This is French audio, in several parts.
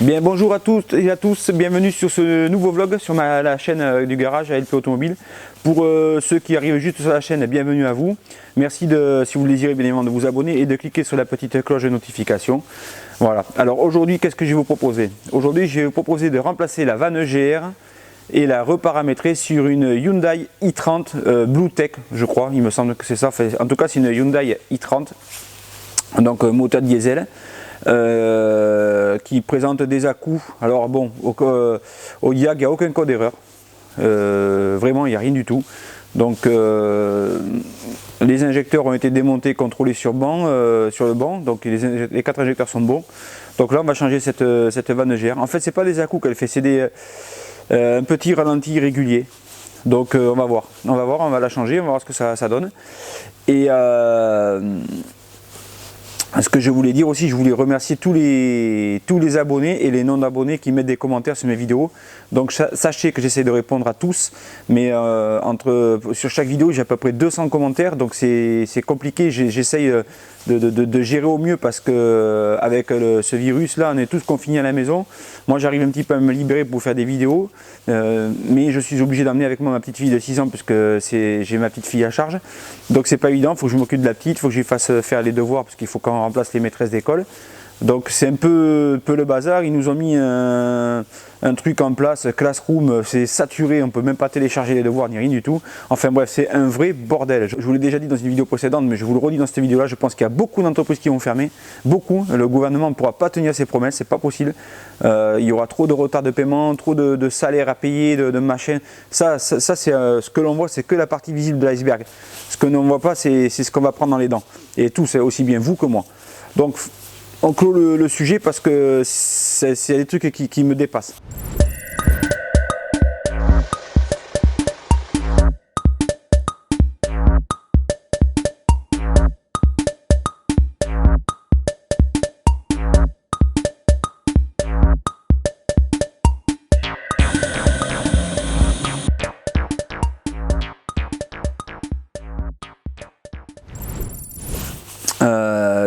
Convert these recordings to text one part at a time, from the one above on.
Bien, bonjour à toutes et à tous, bienvenue sur ce nouveau vlog sur la chaîne du garage ALP Automobile. Pour ceux qui arrivent juste sur la chaîne, bienvenue à vous. Merci si vous le désirez bien évidemment de vous abonner et de cliquer sur la petite cloche de notification. Voilà, alors aujourd'hui qu'est-ce que je vais vous proposer? Aujourd'hui je vais vous proposer de remplacer la vanne GR et la reparamétrer sur une Hyundai i30 Bluetech, je crois, il me semble que c'est ça. Enfin, en tout cas c'est une Hyundai i30, donc moteur diesel. Qui présente des à-coups. Alors bon, au YAG, il n'y a aucun code d'erreur. Vraiment, il n'y a rien du tout. Donc, les injecteurs ont été démontés, contrôlés sur le banc. Donc, les 4 injecteurs sont bons. Donc là, on va changer cette vanne GR. En fait, c'est pas des à-coups qu'elle fait, c'est un petit ralenti régulier. Donc, on va voir. On va la changer, on va voir ce que ça donne. Et ce que je voulais dire aussi, je voulais remercier tous les abonnés et les non-abonnés qui mettent des commentaires sur mes vidéos. Donc sachez que j'essaie de répondre à tous, mais sur chaque vidéo j'ai à peu près 200 commentaires, donc c'est compliqué. J'essaye de gérer au mieux parce que avec ce virus là, on est tous confinés à la maison. Moi j'arrive un petit peu à me libérer pour faire des vidéos, mais je suis obligé d'emmener avec moi ma petite fille de 6 ans puisque j'ai ma petite fille à charge. Donc c'est pas évident, il faut que je m'occupe de la petite, il faut que je lui fasse faire les devoirs parce qu'il faut qu'on remplace les maîtresses d'école. Donc c'est un peu le bazar. Ils nous ont mis un truc en place, Classroom, c'est saturé, on ne peut même pas télécharger les devoirs ni rien du tout. Enfin bref, c'est un vrai bordel. Je vous l'ai déjà dit dans une vidéo précédente, mais je vous le redis dans cette vidéo là, je pense qu'il y a beaucoup d'entreprises qui vont fermer, beaucoup. Le gouvernement ne pourra pas tenir ses promesses, c'est pas possible. Il y aura trop de retard de paiement, trop de salaires à payer, de machins. Ça c'est ce que l'on voit, c'est que la partie visible de l'iceberg. Ce que l'on ne voit pas, c'est ce qu'on va prendre dans les dents. Et tout, c'est aussi bien vous que moi. Donc on clôt le sujet parce que c'est des trucs qui me dépassent.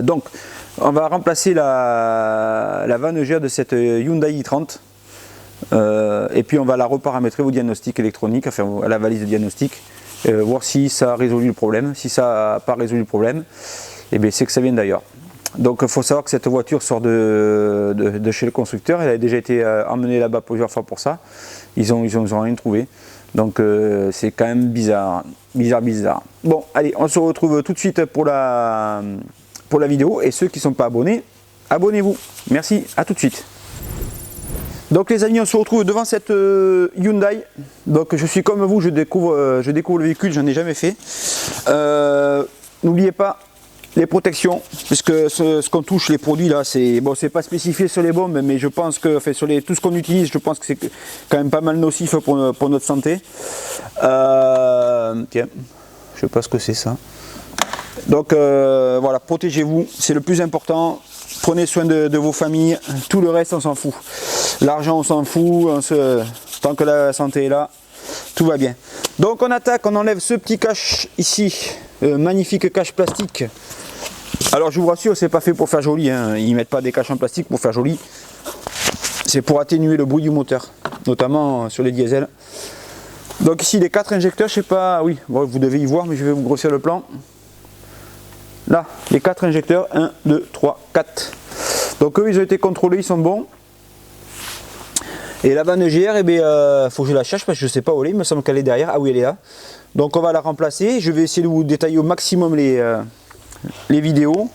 Donc on va remplacer la vanne GR de cette Hyundai i30 et puis on va la reparamétrer au diagnostic électronique, enfin à la valise de diagnostic, voir si ça a résolu le problème. Si ça n'a pas résolu le problème, et bien c'est que ça vient d'ailleurs. Donc il faut savoir que cette voiture sort de chez le constructeur, elle a déjà été emmenée là-bas plusieurs fois pour ça. Ils ont rien trouvé. Donc c'est quand même bizarre. Bon allez, on se retrouve tout de suite pour la vidéo, et ceux qui ne sont pas abonnés, abonnez-vous. Merci, à tout de suite. Donc les amis, on se retrouve devant cette Hyundai. Donc je suis comme vous, je découvre le véhicule, j'en ai jamais fait. N'oubliez pas les protections, puisque ce qu'on touche, les produits là, c'est bon, c'est pas spécifié sur les bombes, mais je pense que enfin, sur tout ce qu'on utilise, je pense que c'est quand même pas mal nocif pour notre santé. Tiens, je sais pas ce que c'est ça. Donc voilà, protégez-vous, c'est le plus important. Prenez soin de vos familles, tout le reste on s'en fout. L'argent on s'en fout, tant que la santé est là, tout va bien. Donc on attaque, on enlève ce petit cache ici, magnifique cache plastique. Alors je vous rassure, c'est pas fait pour faire joli, hein. Ils mettent pas des caches en plastique pour faire joli. C'est pour atténuer le bruit du moteur, notamment sur les diesels. Donc ici les 4 injecteurs, je sais pas, oui, bon, vous devez y voir, mais je vais vous grossir le plan. Là, les 4 injecteurs, 1, 2, 3, 4. Donc eux, ils ont été contrôlés, ils sont bons. Et la vanne GR, eh bien, faut que je la cherche parce que je ne sais pas où elle est, il me semble qu'elle est derrière. Ah oui, elle est là. Donc on va la remplacer. Je vais essayer de vous détailler au maximum les vidéos,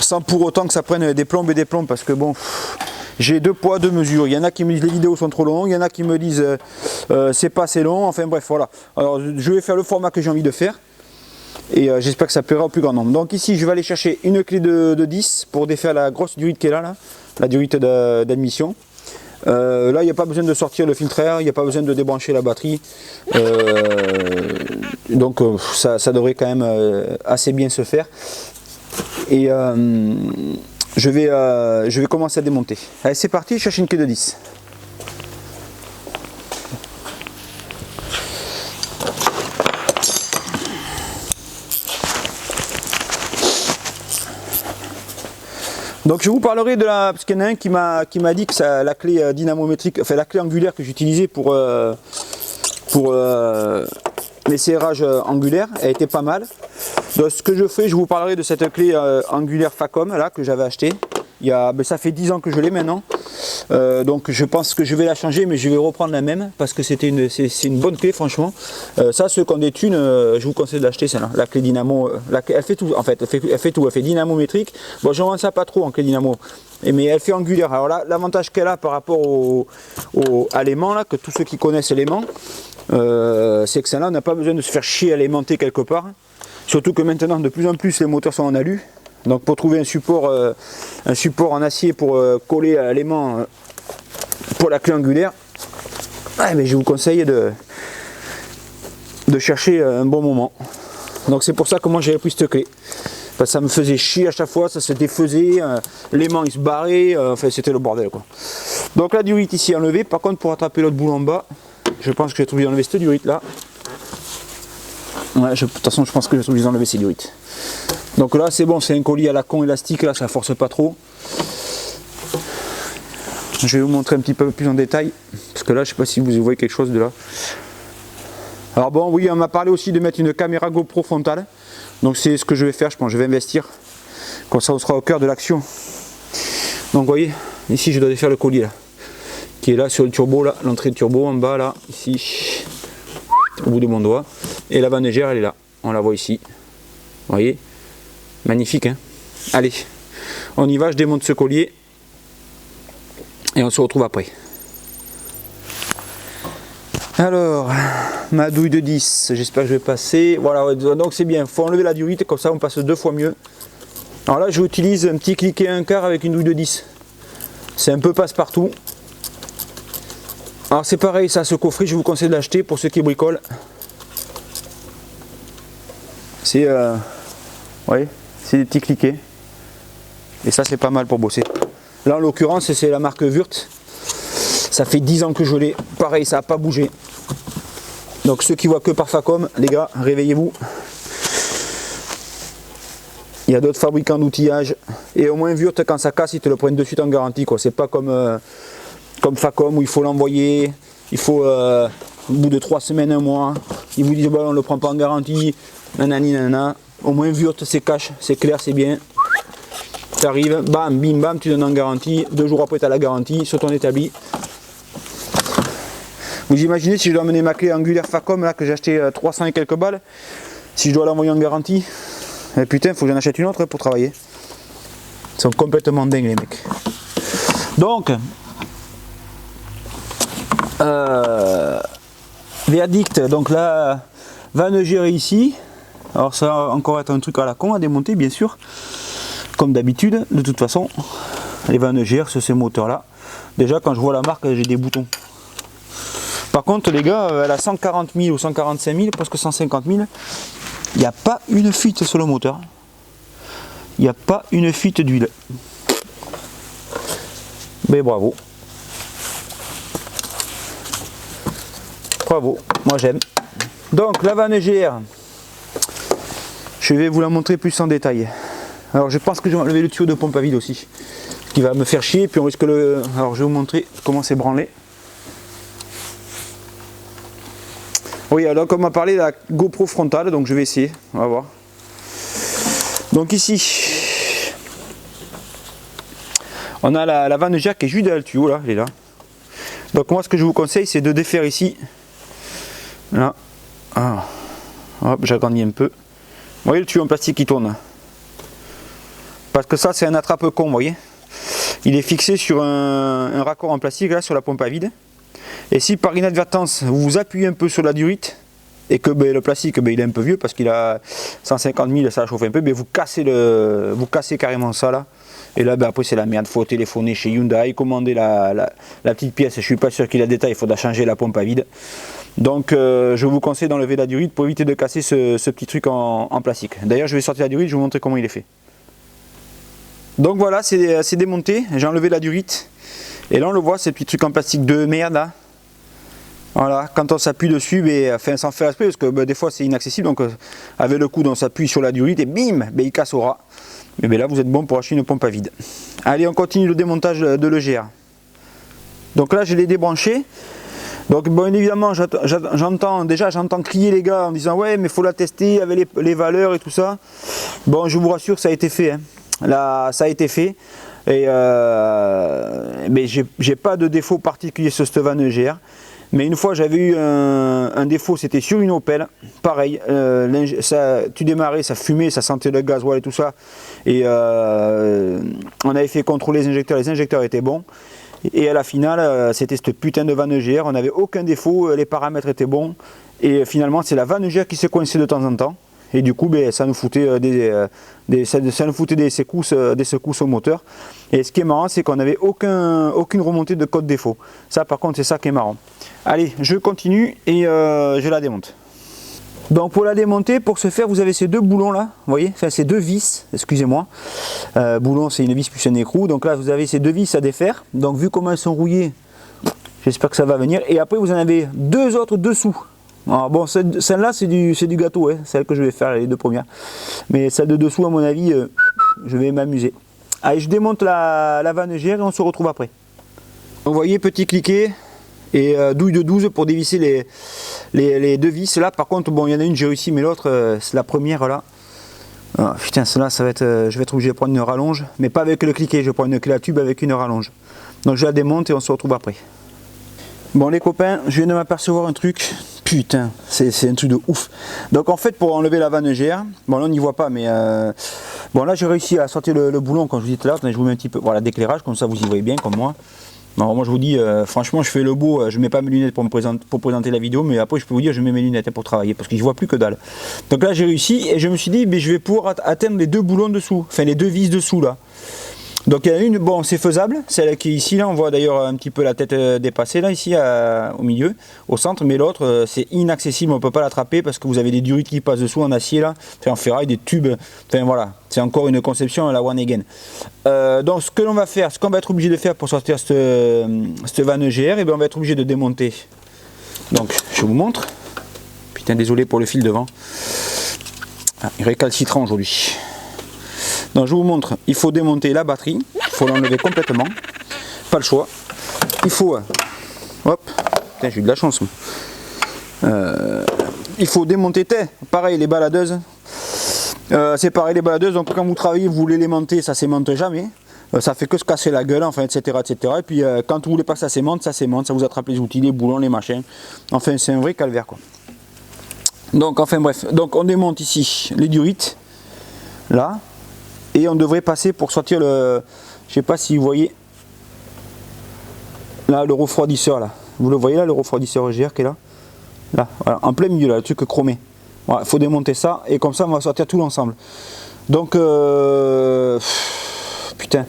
sans pour autant que ça prenne des plombes et des plombes, parce que bon, j'ai 2 poids, 2 mesures. Il y en a qui me disent les vidéos sont trop longues, il y en a qui me disent c'est pas assez long, enfin bref, voilà. Alors je vais faire le format que j'ai envie de faire. Et j'espère que ça plaira au plus grand nombre. Donc ici je vais aller chercher une clé de 10 pour défaire la grosse durite qui est là, la durite d'admission. Là il n'y a pas besoin de sortir le filtre air, il n'y a pas besoin de débrancher la batterie. Donc ça devrait quand même assez bien se faire. Et je vais commencer à démonter. Allez c'est parti, je cherche une clé de 10. Donc je vous parlerai de la, parce qu'il y en a un qui m'a dit que ça, la clé dynamométrique, enfin la clé angulaire que j'utilisais pour les serrages angulaires, elle était pas mal. Donc ce que je fais, je vous parlerai de cette clé angulaire Facom là que j'avais acheté. Ça fait 10 ans que je l'ai maintenant. Donc je pense que je vais la changer, mais je vais reprendre la même parce que c'est une bonne clé franchement. Ça, ceux qui ont des thunes, je vous conseille de l'acheter celle-là, la clé dynamo. Elle fait tout en fait, elle fait tout, elle fait dynamométrique. Bon, j'en vends ça pas trop en clé dynamo, mais elle fait angulaire. Alors là, l'avantage qu'elle a par rapport à l'aimant là, que tous ceux qui connaissent l'aimant, c'est que celle-là, on n'a pas besoin de se faire chier à l'aimanter quelque part. Surtout que maintenant, de plus en plus, les moteurs sont en alu. Donc pour trouver un support en acier pour coller à l'aimant pour la clé angulaire, mais je vous conseille de chercher un bon moment. Donc c'est pour ça que moi j'avais pris cette clé. Parce que ça me faisait chier à chaque fois, ça se défaisait, l'aimant il se barrait, enfin c'était le bordel quoi. Donc la durite ici enlevée. Par contre pour attraper l'autre boule en bas, je pense que j'ai trouvé d'enlever cette durite là. Ouais, de toute façon je pense que j'ai trouvé d'enlever ces durites. Donc là c'est bon, c'est un collier à la con élastique, là ça force pas trop. Je vais vous montrer un petit peu plus en détail, parce que là je sais pas si vous voyez quelque chose de là. Alors bon oui, on m'a parlé aussi de mettre une caméra GoPro frontale. Donc c'est ce que je vais faire, je pense, je vais investir. Comme ça on sera au cœur de l'action. Donc vous voyez, ici je dois défaire le collier là, qui est là sur le turbo, là, l'entrée de turbo en bas là, ici, au bout de mon doigt. Et la vanne-gère elle est là, on la voit ici. Vous voyez, magnifique hein. Allez, on y va, je démonte ce collier et on se retrouve après. Alors, ma douille de 10, j'espère que je vais passer. Voilà, donc c'est bien, il faut enlever la durite, comme ça on passe 2 fois mieux. Alors là, j'utilise un petit cliquet 1/4 avec une douille de 10. C'est un peu passe-partout. Alors c'est pareil, ça, ce coffret, je vous conseille de l'acheter pour ceux qui bricolent. C'est ouais, c'est des petits cliquets. Et ça, c'est pas mal pour bosser. Là, en l'occurrence, c'est la marque Wurth. Ça fait 10 ans que je l'ai. Pareil, ça n'a pas bougé. Donc ceux qui voient que par Facom, les gars, réveillez-vous. Il y a d'autres fabricants d'outillage. Et au moins Wurth, quand ça casse, ils te le prennent de suite en garantie. C'est pas comme Facom où il faut l'envoyer. Il faut au bout de 3 semaines, 1 mois. Ils vous disent bon, on ne le prend pas en garantie. Nanani, nanana. Au moins Wurth, c'est cash, c'est clair, c'est bien. Tu arrives, bam, bim, bam, tu donnes en garantie. 2 jours après, tu as la garantie sur ton établi. Vous imaginez si je dois amener ma clé angulaire Facom là, que j'ai acheté 300 et quelques balles, si je dois l'envoyer en garantie, et putain, il faut que j'en achète une autre pour travailler. Ils sont complètement dingues les mecs. Donc, verdict, donc là, vanne-gère ici. Alors ça va encore être un truc à la con à démonter bien sûr, comme d'habitude. De toute façon, les vanne-gères sur ces moteurs là, déjà quand je vois la marque, j'ai des boutons. Par contre les gars, elle a 140 000 ou 145 000, presque 150 000. Il n'y a pas une fuite sur le moteur. Il n'y a pas une fuite d'huile. Mais bravo. Bravo, moi j'aime. Donc la vanne-gère, je vais vous la montrer plus en détail. Alors je pense que je vais enlever le tuyau de pompe à vide aussi, qui va me faire chier, puis on risque le... Alors je vais vous montrer comment c'est branlé. Oui, alors comme on m'a parlé de la GoPro frontale, donc je vais essayer, on va voir. Donc ici, on a la vanne-gère qui est juste derrière le tuyau, là, elle est là. Donc moi ce que je vous conseille, c'est de défaire ici. Là, ah. Hop, j'agrandis un peu. Vous voyez le tuyau en plastique qui tourne. Parce que ça c'est un attrape-con, vous voyez. Il est fixé sur un raccord en plastique, là, sur la pompe à vide. Et si par inadvertance vous vous appuyez un peu sur la durite et que le plastique il est un peu vieux parce qu'il a 150 000, ça chauffe un peu, vous cassez carrément ça là. Et là après c'est la merde, il faut téléphoner chez Hyundai, commander la petite pièce, je suis pas sûr qu'il a détail, il faudra changer la pompe à vide. Donc je vous conseille d'enlever la durite pour éviter de casser ce petit truc en plastique. D'ailleurs je vais sortir la durite, je vais vous montrer comment il est fait. Donc voilà, c'est démonté, j'ai enlevé la durite. Et là on le voit, ces petits trucs en plastique de merde là. Voilà, quand on s'appuie dessus, enfin, sans faire exprès, parce que des fois c'est inaccessible, donc avec le coude on s'appuie sur la durite et bim, il casse au ras. Mais bien là vous êtes bon pour acheter une pompe à vide. Allez, on continue le démontage de l'EGR. Donc là je l'ai débranché. Donc bon évidemment j'entends crier les gars en disant ouais mais faut la tester avec les valeurs et tout ça. Bon je vous rassure ça a été fait, hein. Là ça a été fait. Et mais j'ai pas de défaut particulier sur cette vanne EGR. Mais une fois j'avais eu un défaut, c'était sur une Opel, pareil, tu démarrais, ça fumait, ça sentait le gasoil et tout ça. Et on avait fait contrôler les injecteurs étaient bons. Et à la finale, c'était cette putain de vanne EGR, on n'avait aucun défaut, les paramètres étaient bons. Et finalement, c'est la vanne EGR qui s'est coincée de temps en temps. Et du coup, ben, ça nous foutait des secousses au moteur. Et ce qui est marrant, c'est qu'on n'avait aucune remontée de code défaut. Ça, par contre, c'est ça qui est marrant. Allez, je continue et je la démonte. Donc pour la démonter, pour ce faire, vous avez ces deux boulons là, vous voyez, enfin ces deux vis, excusez-moi. Boulon, c'est une vis plus un écrou. Donc là, vous avez ces deux vis à défaire. Donc vu comment elles sont rouillées, j'espère que ça va venir. Et après, vous en avez deux autres dessous. Alors bon, celle-là, c'est du gâteau, hein, celle que je vais faire, les deux premières. Mais celle de dessous, à mon avis, je vais m'amuser. Allez, je démonte la vanne EGR et on se retrouve après. Donc, vous voyez, petit cliquet et douille de 12 pour dévisser les deux vis. Là, par contre, bon, il y en a une, j'ai réussi, mais l'autre, c'est la première là. Ah, putain, celle-là, ça va être, je vais être obligé de prendre une rallonge, mais pas avec le cliquet, je vais prendre une clé à tube avec une rallonge. Donc, je la démonte et on se retrouve après. Bon, les copains, je viens de m'apercevoir un truc. Putain, c'est un truc de ouf. Donc en fait pour enlever la vanne EGR, bon là on n'y voit pas mais bon là j'ai réussi à sortir le boulon comme je vous disais tout à l'heure. Je vous mets un petit peu voilà, d'éclairage comme ça vous y voyez bien comme moi. Alors moi je vous dis franchement je fais le beau, je mets pas mes lunettes pour présenter la vidéo, mais après je peux vous dire je mets mes lunettes pour travailler parce que je vois plus que dalle. Donc là j'ai réussi et je me suis dit mais je vais pouvoir atteindre les deux boulons dessous, enfin les deux vis dessous là. Donc il y en a une, bon c'est faisable, celle qui est ici là, on voit d'ailleurs un petit peu la tête dépassée là ici au milieu, au centre, mais l'autre c'est inaccessible, on ne peut pas l'attraper parce que vous avez des durites qui passent dessous en acier là, enfin en ferraille, des tubes, enfin voilà, c'est encore une conception à la one again. Donc ce que l'on va faire, ce qu'on va être obligé de faire pour sortir cette vanne EGR, et bien on va être obligé de démonter. Donc je vous montre, putain désolé pour le fil devant, il est récalcitrant aujourd'hui. Donc je vous montre, il faut démonter la batterie, il faut l'enlever complètement, pas le choix. Il faut, hop, j'ai eu de la chance. Il faut démonter, pareil les baladeuses, c'est pareil les baladeuses, donc quand vous travaillez, vous voulez l'aimanter, ça s'aimante jamais, ça fait que se casser la gueule, enfin etc. etc. Et puis quand vous voulez pas que ça s'aimante, ça vous attrape les outils, les boulons, les machins, enfin c'est un vrai calvaire quoi. Donc enfin bref, donc on démonte ici les durites, là. Et on devrait passer pour sortir le, je sais pas si vous voyez, là le refroidisseur là, vous le voyez là le refroidisseur EGR qui est là, là, voilà, en plein milieu là, le truc chromé. Voilà, il faut démonter ça et comme ça on va sortir tout l'ensemble. Donc putain,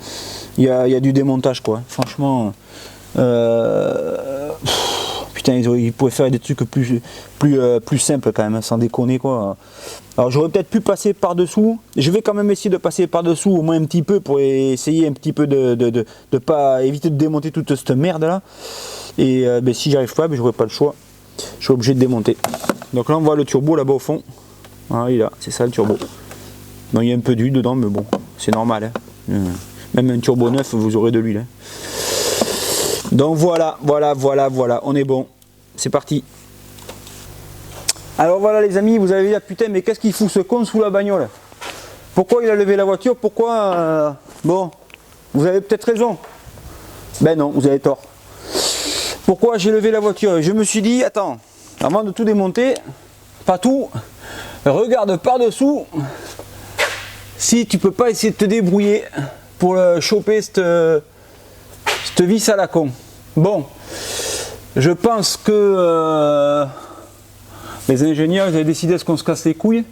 il y a du démontage quoi, franchement. Putain, ils pourraient faire des trucs plus simples quand même, sans déconner quoi. Alors j'aurais peut-être pu passer par dessous, je vais quand même essayer de passer par dessous au moins un petit peu pour essayer un petit peu de pas éviter de démonter toute cette merde là. Et ben, si j'y arrive pas, ben, j'aurai pas le choix, je suis obligé de démonter. Donc là on voit le turbo là-bas au fond, voilà, il est là, c'est ça le turbo. Donc il y a un peu d'huile dedans mais bon, c'est normal hein. Même un turbo neuf vous aurez de l'huile hein. Donc voilà, on est bon, c'est parti. Alors voilà les amis, vous avez dit, ah, putain mais qu'est-ce qu'il fout ce con sous la bagnole? Pourquoi il a levé la voiture? Pourquoi bon, vous avez peut-être raison. Ben non, vous avez tort. Pourquoi j'ai levé la voiture? Je me suis dit, attends, avant de tout démonter, pas tout, regarde par-dessous, si tu peux pas essayer de te débrouiller pour choper cette vis à la con. Bon, je pense que les ingénieurs ils avaient décidé à ce qu'on se casse les couilles,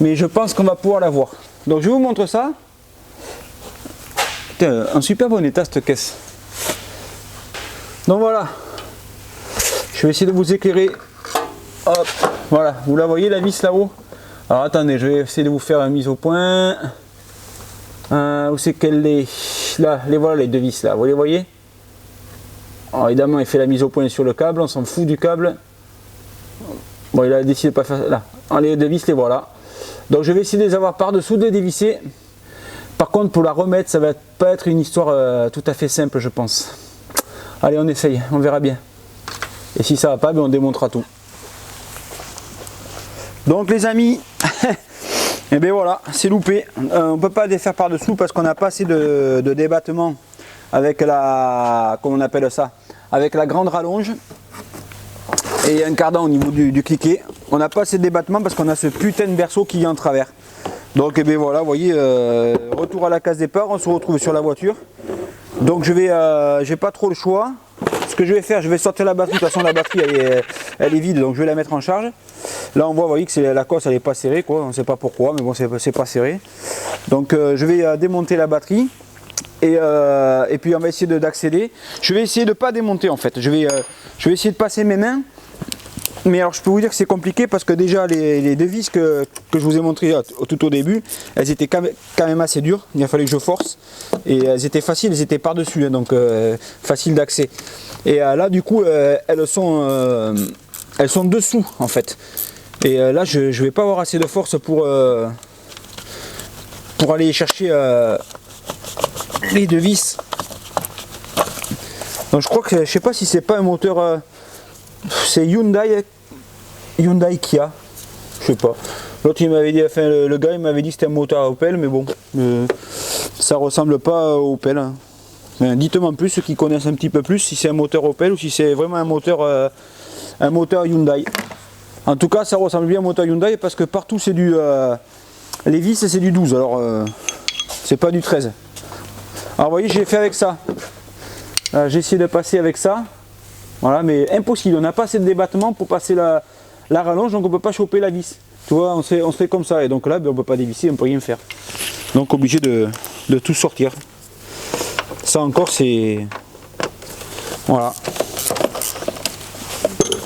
mais je pense qu'on va pouvoir l'avoir. Donc je vous montre ça. Putain, en super bon état cette caisse. Donc voilà, je vais essayer de vous éclairer. Hop, voilà, vous la voyez la vis là-haut. Alors attendez, je vais essayer de vous faire une mise au point. Où c'est qu'elle est? Là, voilà les deux vis là, vous les voyez? Alors évidemment il fait la mise au point sur le câble, on s'en fout du câble. Bon il a décidé de pas faire là. Alors, les deux vis les voilà. Donc je vais essayer de les avoir par dessous, de les dévisser. Par contre pour la remettre ça va pas être une histoire tout à fait simple je pense. Allez on essaye, on verra bien. Et si ça va pas, ben on démontera tout. Donc les amis, et bien voilà, c'est loupé. On peut pas défaire par dessous parce qu'on n'a pas assez de débattement avec la, comment on appelle ça, avec la grande rallonge. Et un cardan au niveau du cliquet. On n'a pas assez de débattement parce qu'on a ce putain de berceau qui est en travers. Donc et bien voilà, vous voyez, retour à la case départ, on se retrouve sur la voiture. Donc j'ai pas trop le choix. Ce que je vais faire, je vais sortir la batterie. De toute façon la batterie elle est vide, donc je vais la mettre en charge. Là on voit, vous voyez que la cosse elle n'est pas serrée, quoi. On ne sait pas pourquoi, mais bon c'est pas serré. Donc je vais démonter la batterie et puis on va essayer d'accéder. Je vais essayer de pas démonter en fait. Je vais essayer de passer mes mains. Mais alors je peux vous dire que c'est compliqué parce que déjà les deux vis que je vous ai montré tout au début, elles étaient quand même assez dures, il a fallu que je force. Et elles étaient faciles, elles étaient par-dessus, hein, donc facile d'accès. Et là du coup elles sont dessous en fait. Et là je ne vais pas avoir assez de force pour aller chercher les deux vis. Donc je crois que, je sais pas si c'est pas un moteur, c'est Hyundai Kia, je sais pas. L'autre il m'avait dit, enfin le gars il m'avait dit que c'était un moteur à Opel, mais bon, ça ressemble pas au Opel. Hein. Dites-moi en plus ceux qui connaissent un petit peu plus si c'est un moteur Opel ou si c'est vraiment un moteur Hyundai. En tout cas ça ressemble bien à un moteur Hyundai parce que partout c'est du les vis c'est du 12, alors c'est pas du 13. Alors vous voyez j'ai fait avec ça. J'ai essayé de passer avec ça. Voilà, mais impossible, on n'a pas assez de débattement pour passer la rallonge, donc on ne peut pas choper la vis. Tu vois, on se fait comme ça, et donc là, ben, on ne peut pas dévisser, on ne peut rien faire. Donc obligé de tout sortir. Ça encore, c'est... Voilà.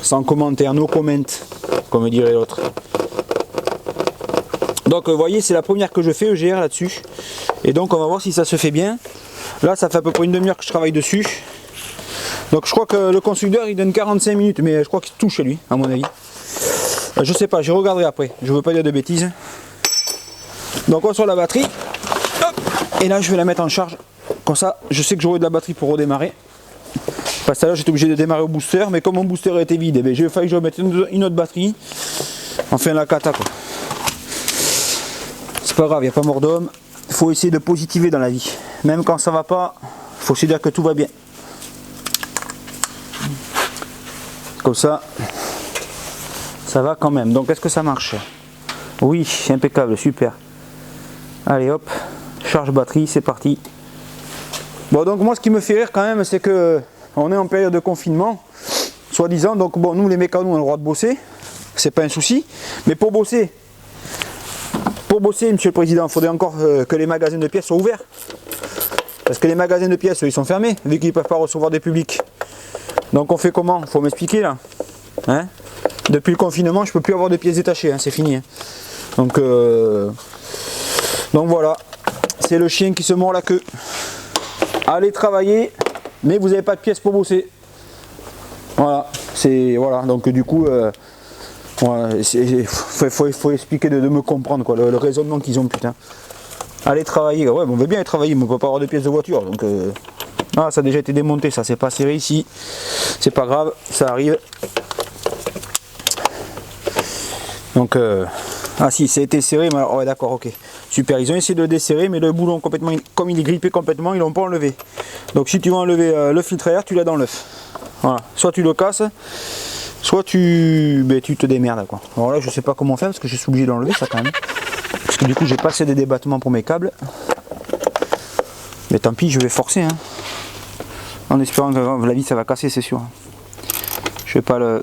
Sans commentaire, no comment, comme dirait l'autre. Donc vous voyez, c'est la première que je fais, EGR là-dessus. Et donc on va voir si ça se fait bien. Là, ça fait à peu près une demi-heure que je travaille dessus. Donc je crois que le constructeur il donne 45 minutes, mais je crois qu'il touche lui, à mon avis. Je sais pas, je regarderai après, je veux pas dire de bêtises. Donc on sort la batterie. Hop, et là je vais la mettre en charge. Comme ça, je sais que j'aurai de la batterie pour redémarrer. Parce que là j'étais obligé de démarrer au booster, mais comme mon booster était vide, eh bien, j'ai failli que je remette une autre batterie. Enfin la cata quoi. C'est pas grave, il n'y a pas mort d'homme. Il faut essayer de positiver dans la vie. Même quand ça va pas, il faut se dire que tout va bien. Comme ça va quand même. Donc est-ce que ça marche? Oui, impeccable, super. Allez hop, charge batterie, c'est parti. Bon donc moi ce qui me fait rire quand même c'est que on est en période de confinement, soi-disant, donc bon nous les mécanos on a le droit de bosser, c'est pas un souci, mais pour bosser monsieur le président, il faudrait encore que les magasins de pièces soient ouverts. Parce que les magasins de pièces ils sont fermés, vu qu'ils ne peuvent pas recevoir des publics. Donc on fait comment? Faut m'expliquer là. Hein? Depuis le confinement, je peux plus avoir de pièces détachées, hein, c'est fini. Hein. Donc voilà, c'est le chien qui se mord la queue. Allez travailler, mais vous n'avez pas de pièces pour bosser. Voilà, c'est voilà. Donc du coup, voilà, faut expliquer de me comprendre quoi, le raisonnement qu'ils ont putain. Allez travailler, ouais, on veut bien aller travailler, mais on peut pas avoir de pièces de voiture, donc. Ah, ça a déjà été démonté, ça c'est pas serré ici, c'est pas grave, ça arrive. Donc, ah si, ça a été serré, mais alors, ouais, d'accord, ok, super. Ils ont essayé de le desserrer, mais le boulon complètement, comme il est grippé complètement, ils l'ont pas enlevé. Donc, si tu veux enlever le filtre à air, tu l'as dans l'œuf. Voilà, soit tu le casses, soit tu te démerdes quoi. Alors là, je sais pas comment faire parce que je suis obligé d'enlever ça quand même, parce que du coup, j'ai pas assez de débattement pour mes câbles. Mais tant pis, je vais forcer. Hein. En espérant que la vis ça va casser, c'est sûr. Je vais pas le.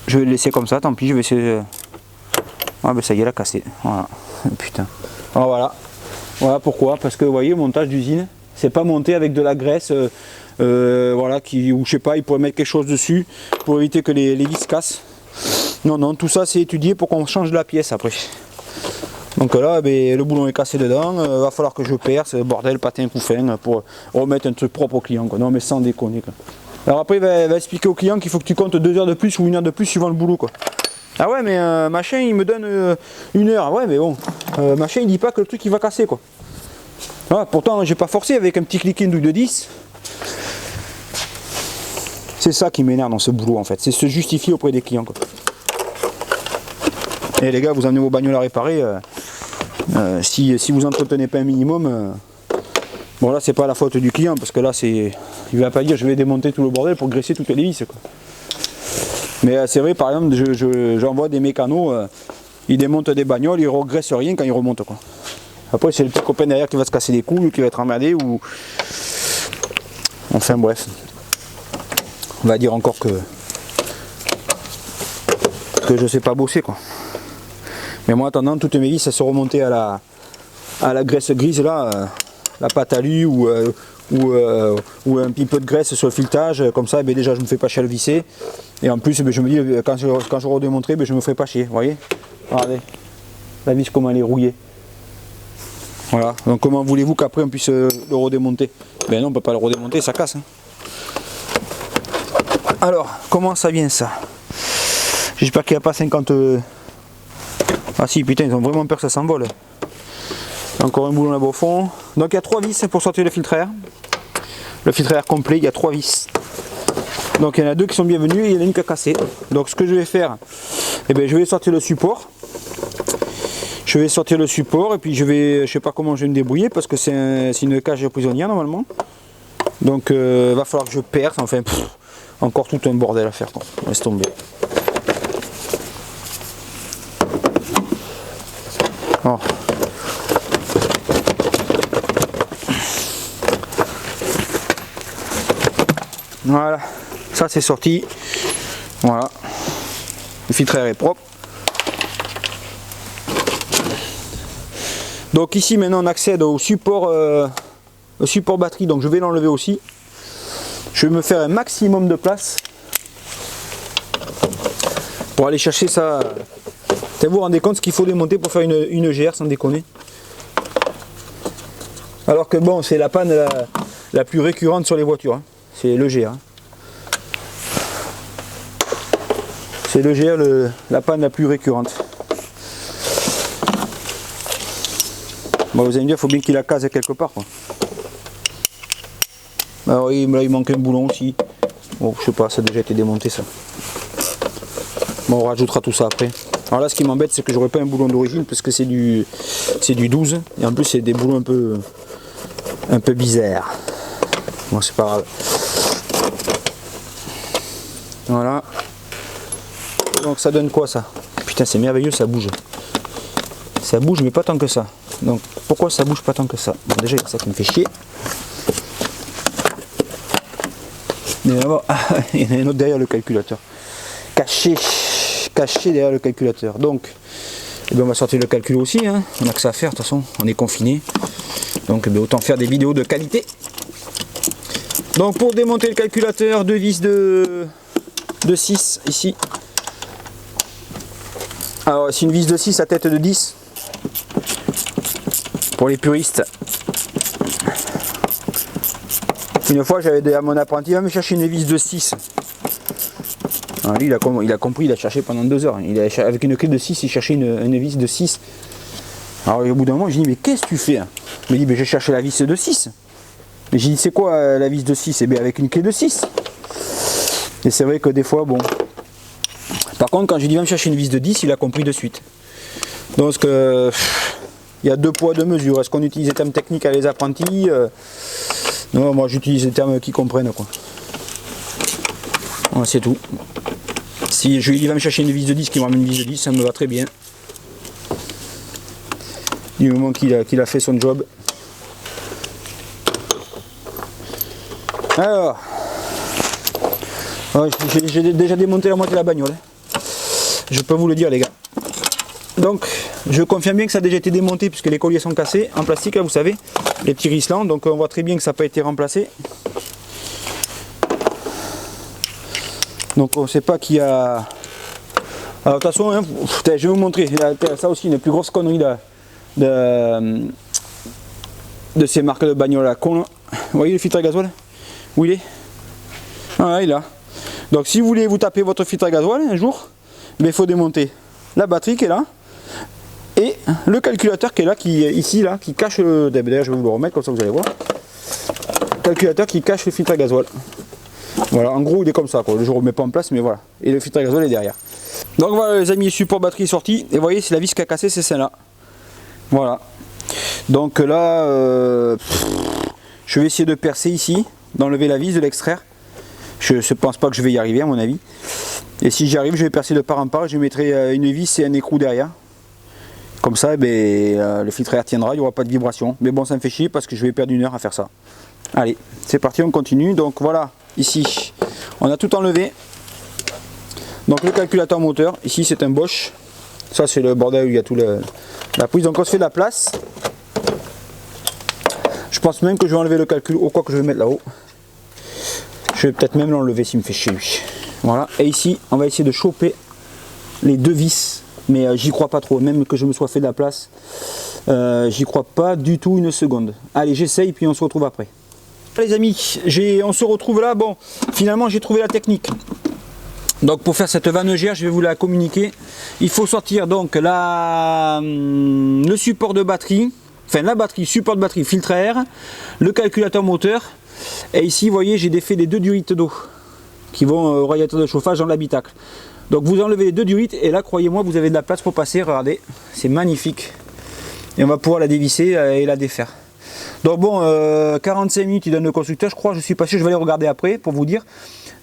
Je vais le laisser comme ça, tant pis, je vais essayer. Ah ben ça y est, elle a cassé. Voilà. Putain. Alors voilà. Voilà pourquoi. Parce que vous voyez, montage d'usine, c'est pas monté avec de la graisse. Voilà, ou je sais pas, il pourrait mettre quelque chose dessus pour éviter que les vis cassent. Non, non, tout ça c'est étudié pour qu'on change la pièce après. Donc là, ben, le boulon est cassé dedans, va falloir que je perce, bordel, patin, couffin, pour remettre un truc propre au client. Quoi. Non mais sans déconner. Quoi. Alors après, il va expliquer au client qu'il faut que tu comptes 2 heures de plus ou 1 heure de plus suivant le boulot. Quoi. Ah ouais, mais machin, il me donne 1 heure. Ouais, mais bon, machin, il dit pas que le truc il va casser. Quoi. Ah, pourtant j'ai pas forcé avec un petit cliquet douille de 10. C'est ça qui m'énerve dans ce boulot en fait, c'est se justifier auprès des clients quoi. Et les gars, vous amenez vos bagnoles à réparer, si vous entretenez pas un minimum, bon là c'est pas la faute du client parce que là c'est, il va pas dire je vais démonter tout le bordel pour graisser toutes les vis quoi. Mais c'est vrai, par exemple, j'en vois des mécanos, ils démontent des bagnoles, ils regressent rien quand ils remontent quoi. Après c'est le petit copain derrière qui va se casser les couilles, qui va être emmerdé ou... Enfin bref. On va dire encore que je sais pas bosser quoi. Mais moi en attendant, toutes mes vis, ça se remontait à la graisse grise là, la pâte à lui ou un petit peu de graisse sur le filetage, comme ça ben, déjà je me fais pas chier à le visser. Et en plus ben, je me dis quand je redémontrerai, ben, je me ferai pas chier, vous voyez. Regardez, la vis comment elle est rouillée. Voilà, donc comment voulez-vous qu'après on puisse le redémonter? Ben non, on peut pas le redémonter, ça casse. Hein. Alors, comment ça vient ça? J'espère qu'il n'y a pas 50... Ah si, putain, ils ont vraiment peur que ça s'envole. Encore un boulon là-bas au fond. Donc il y a 3 vis pour sortir le filtre à air. Le filtre à air complet, il y a 3 vis. Donc il y en a 2 qui sont bienvenus et il y en a une qui a cassé. Donc ce que je vais faire, eh bien, je vais sortir le support. Je vais sortir le support et puis je sais pas comment je vais me débrouiller parce que c'est une cage prisonnière normalement. Donc va falloir que je perce, enfin encore tout un bordel à faire quoi. Laisse tomber. Oh. Voilà, ça c'est sorti. Voilà, le filtre à air est propre. Donc ici maintenant on accède au support batterie, donc je vais l'enlever aussi. Je vais me faire un maximum de place pour aller chercher ça. Vous vous rendez compte ce qu'il faut démonter pour faire une GR sans déconner. Alors que bon, c'est la panne la plus récurrente sur les voitures, hein. C'est le GR. C'est le GR la panne la plus récurrente. Bon, vous allez me dire, il faut bien qu'il la case quelque part quoi. Alors oui, là il manque un boulon aussi. Bon, je sais pas, ça a déjà été démonté ça. Bon, on rajoutera tout ça après. Alors là, ce qui m'embête, c'est que j'aurais pas un boulon d'origine parce que c'est du 12 et en plus c'est des boulons un peu bizarres. Bon, c'est pas grave. Voilà. Donc ça donne quoi ça? Putain, c'est merveilleux, ça bouge. Ça bouge, mais pas tant que ça. Donc pourquoi ça bouge pas tant que ça? Bon, déjà il y a ça qui me fait chier. Mais d'abord, il y en a un autre derrière le calculateur. Caché derrière le calculateur. Donc, eh bien, on va sortir le calcul aussi. Hein. On n'a que ça à faire, de toute façon, on est confiné. Donc, eh bien, autant faire des vidéos de qualité. Donc, pour démonter le calculateur, 2 vis de 6 ici. Alors, c'est une vis de 6 à tête de 10. Pour les puristes. Une fois, j'avais dit à mon apprenti, va me chercher une vis de 6. Alors lui, il a compris, il a cherché pendant 2 heures. Avec une clé de 6, il cherchait une vis de 6. Alors au bout d'un moment, j'ai dit, mais qu'est-ce que tu fais? Il m'a dit, j'ai cherché la vis de 6. Mais j'ai dit, c'est quoi la vis de 6? Eh bien, avec une clé de 6. Et c'est vrai que des fois, bon. Par contre, quand j'ai dit, va me chercher une vis de 10, il a compris de suite. Donc, il y a 2 poids, 2 mesures. Est-ce qu'on utilise les termes techniques à les apprentis? Non, moi j'utilise les termes qui comprennent quoi. Voilà, c'est tout. Si je lui dis va me chercher une vis de 10 qui me ramène une vis de 10, ça me va très bien. Du moment qu'il a fait son job. Alors, j'ai déjà démonté la moitié de la bagnole. Je peux vous le dire les gars. Donc, je confirme bien que ça a déjà été démonté puisque les colliers sont cassés en plastique, là, vous savez, les petits risselants. Donc, on voit très bien que ça n'a pas été remplacé. Donc, on ne sait pas qui a. Alors, de toute façon, hein, je vais vous montrer. Ça aussi, une plus grosse connerie de ces marques de bagnole là. Vous voyez le filtre à gasoil? Où il est? Ah, il est là. Donc, si vous voulez vous taper votre filtre à gasoil un jour, il faut démonter la batterie qui est là. Et le calculateur qui est là, ici là, qui cache le. D'ailleurs je vais vous le remettre comme ça vous allez voir. Calculateur qui cache le filtre à gasoil. Voilà, en gros il est comme ça quoi. Je ne remets pas en place mais voilà. Et le filtre à gasoil est derrière. Donc voilà les amis, support batterie sorti. Et vous voyez, c'est la vis qui a cassé, c'est celle-là. Voilà. Donc là, je vais essayer de percer ici, d'enlever la vis, de l'extraire. Je ne pense pas que je vais y arriver à mon avis. Et si j'y arrive, je vais percer de part en part. Je mettrai une vis et un écrou derrière. Comme ça, le filtre à air tiendra, il n'y aura pas de vibration. Mais bon, ça me fait chier parce que je vais perdre 1 heure à faire ça. Allez, c'est parti, on continue. Donc voilà, ici, on a tout enlevé. Donc le calculateur moteur, ici c'est un Bosch. Ça c'est le bordel où il y a tout la prise. Donc on se fait de la place. Je pense même que je vais enlever le calcul, ou quoi que je vais mettre là-haut. Je vais peut-être même l'enlever s'il me fait chier lui. Voilà, et ici on va essayer de choper les 2 vis. Mais j'y crois pas trop, même que je me sois fait de la place. J'y crois pas du tout une seconde. Allez, j'essaye puis on se retrouve après. Les amis, on se retrouve là. Bon, finalement j'ai trouvé la technique. Donc pour faire cette vanne-gère, je vais vous la communiquer. Il faut sortir donc le support de batterie, enfin la batterie, support de batterie, filtre à air, le calculateur moteur. Et ici, vous voyez, j'ai défait les 2 durites d'eau qui vont au radiateur de chauffage dans l'habitacle. Donc vous enlevez les 2 durites et là, croyez-moi, vous avez de la place pour passer. Regardez, c'est magnifique. Et on va pouvoir la dévisser et la défaire. Donc bon, 45 minutes, il donne le constructeur, je crois, je suis pas sûr, je vais aller regarder après pour vous dire.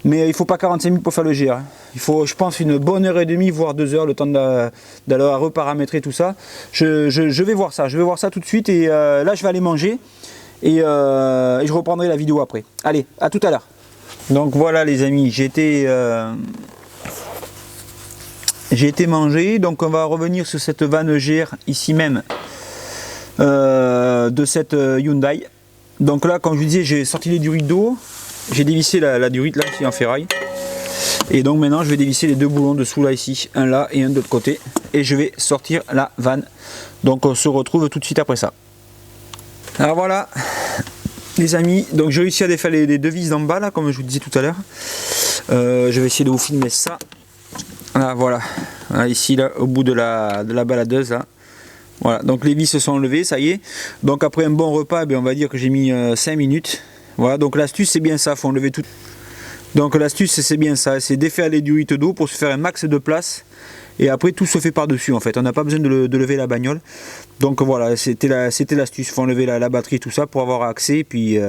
Mais il ne faut pas 45 minutes pour faire le GR. Il faut, je pense, une bonne heure et demie, voire 2 heures, le temps d'aller reparamétrer tout ça. Je vais voir ça, tout de suite. Et là, je vais aller manger. Et je reprendrai la vidéo après. Allez, à tout à l'heure. Donc voilà les amis, j'ai été manger. Donc on va revenir sur cette vanne GR ici même de cette Hyundai. Donc là, comme je vous disais, j'ai sorti les durites d'eau. J'ai dévissé la durite là, ici en ferraille. Et donc maintenant, je vais dévisser les 2 boulons dessous là, ici. Un là et un de l'autre côté. Et je vais sortir la vanne. Donc on se retrouve tout de suite après ça. Alors voilà, les amis. Donc j'ai réussi à défaire les 2 vis d'en bas là, comme je vous disais tout à l'heure. Je vais essayer de vous filmer ça. Là, voilà. Là, ici, là, au bout de la baladeuse là. Voilà, donc les vis se sont enlevées, ça y est. Donc après un bon repas, on va dire que j'ai mis 5 minutes. Voilà, donc l'astuce c'est bien ça, il faut enlever tout. Donc l'astuce c'est bien ça, c'est défaire les durites d'eau pour se faire un max de place. Et après tout se fait par dessus en fait, on n'a pas besoin de lever la bagnole. Donc voilà, c'était l'astuce, il faut enlever la batterie tout ça pour avoir accès. Et puis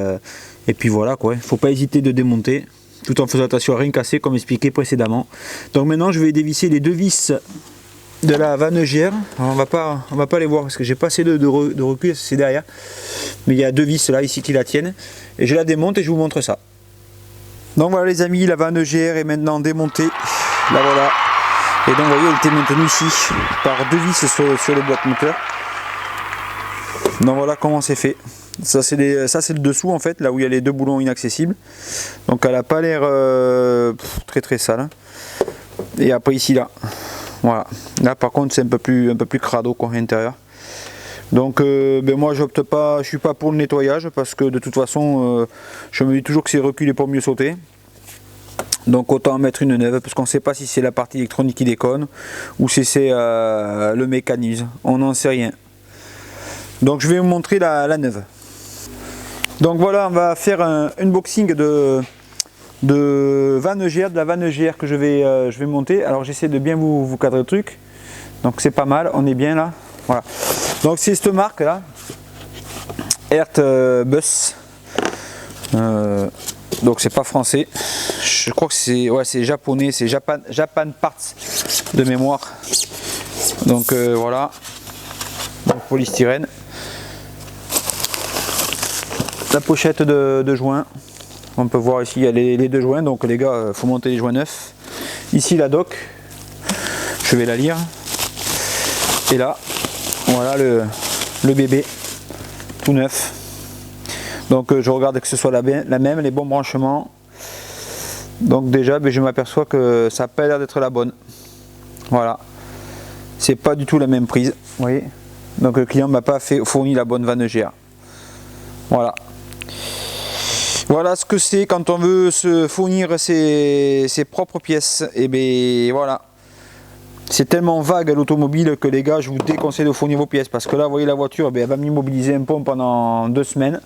voilà quoi, il ne faut pas hésiter de démonter, tout en faisant attention à rien casser comme expliqué précédemment. Donc maintenant je vais dévisser les 2 vis de la vanne GR. On va pas les voir parce que j'ai pas assez de recul, c'est derrière. Mais il y a 2 vis là ici qui la tiennent. Et je la démonte et je vous montre ça. Donc voilà les amis, la vanne GR est maintenant démontée. Là voilà. Et donc vous voyez, elle était maintenue ici par 2 vis sur le boîte moteur. Donc voilà comment c'est fait. Ça c'est le dessous en fait, là où il y a les 2 boulons inaccessibles. Donc elle n'a pas l'air très sale. Hein. Et après ici là. Voilà. Là par contre c'est un peu plus crado quoi à l'intérieur. Donc moi j'opte pas, je suis pas pour le nettoyage parce que de toute façon je me dis toujours que c'est reculé pour mieux sauter. Donc autant en mettre une neuve parce qu'on ne sait pas si c'est la partie électronique qui déconne ou si c'est le mécanisme, on n'en sait rien. Donc je vais vous montrer la neuve. Donc voilà, on va faire un unboxing de vanne GR, de la vanne GR que je vais monter. Alors j'essaie de bien vous cadrer le truc. Donc c'est pas mal, on est bien là. Voilà. Donc c'est cette marque là, Airbus. Donc c'est pas français. Je crois que c'est japonais, c'est Japan Parts de mémoire. Donc voilà. Donc polystyrène. La pochette de joints. On peut voir ici il y a les 2 joints. Donc les gars, faut monter les joints neufs. Ici la doc. Je vais la lire. Et là, voilà le bébé tout neuf. Donc je regarde que ce soit la même, les bons branchements. Donc déjà je m'aperçois que ça n'a pas l'air d'être la bonne. Voilà. C'est pas du tout la même prise. Vous voyez. Donc le client m'a pas fourni la bonne vanne GR. Voilà. Voilà ce que c'est quand on veut se fournir ses propres pièces. Et bien voilà. C'est tellement vague à l'automobile que les gars, je vous déconseille de fournir vos pièces parce que là, vous voyez la voiture, elle va m'immobiliser un peu pendant 2 semaines.